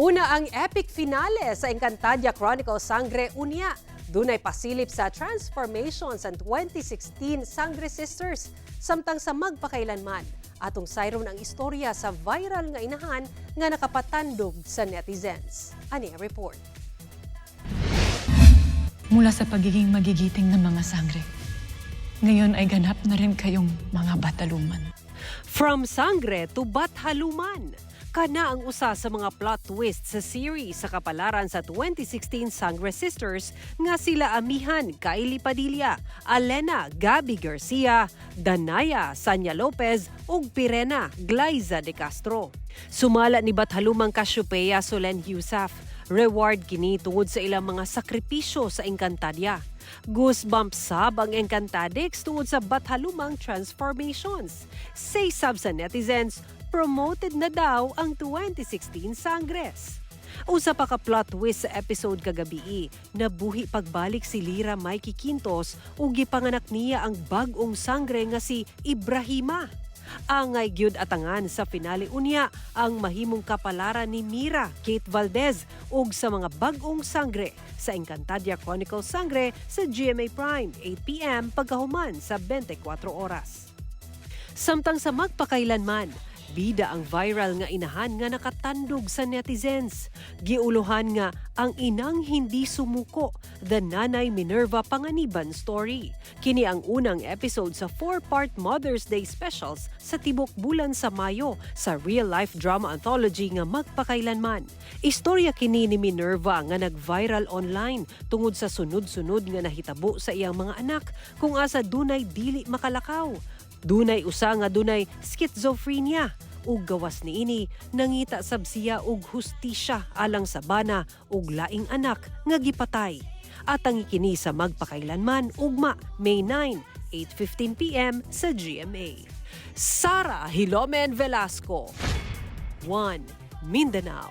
Una ang epic finale sa Encantadia Chronicles Sangre Unya. Dunay pasilip sa transformation sa 2016 Sangre Sisters. Samtang sa magpakailanman, atong sayron ang istorya sa viral nga inahan nga nakapatandog sa netizens. Ani ang report. Mula sa pagiging magigiting ng mga sangre, ngayon ay ganap na rin kayong mga bataluman. From Sangre to Bathaluman. Kana ang usa sa mga plot twist sa series sa kapalaran sa 2016 Sangre Sisters nga sila Amihan Kylie Padilla, Alena Gabby Garcia, Danaya Sanya Lopez ug Pirena Glyza de Castro. Sumala ni Bathalumang Cassiopeia Solen Yusaf, reward kini tungod sa ilang mga sakripisyo sa Encantadia. Goosebumps sab ang Encantadix tungod sa Bathalumang transformations. Say sab sa netizens, promoted na daw ang 2016 Sangres. Usa pa ka plot twist sa episode kagabi, nabuhi pagbalik si Lira Mikey Quintos ug gipanganak niya ang bag-ong sangre nga si Ibrahima. Angay gyud atangan sa finale unya ang mahimong kapalaran ni Mira Kate Valdez ug sa mga bag-ong sangre sa Encantadia Chronicles Sangre sa GMA Prime 8 p.m. pagkahuman sa 24 oras. Samtang sa magpakailanman, bida ang viral nga inahan nga nakatandog sa netizens. Giuluhan nga ang inang hindi sumuko, the Nanay Minerva Panganiban story. Kini ang unang episode sa 4-part Mother's Day specials sa tibok bulan sa Mayo sa real-life drama anthology nga Magpakailanman. Istorya kini ni Minerva nga nag-viral online tungod sa sunod-sunod nga nahitabo sa iyang mga anak kung asa dunay dili makalakaw. Dunay usa nga dunay schizophrenia ug gawas niini nangita sab siya og hustisya alang sa bana ug laing anak nga gipatay. At ang ikini sa Magpakailanman ugma May 9, 8:15 p.m. sa GMA. Sara Hilomen Velasco, 1 Mindanao.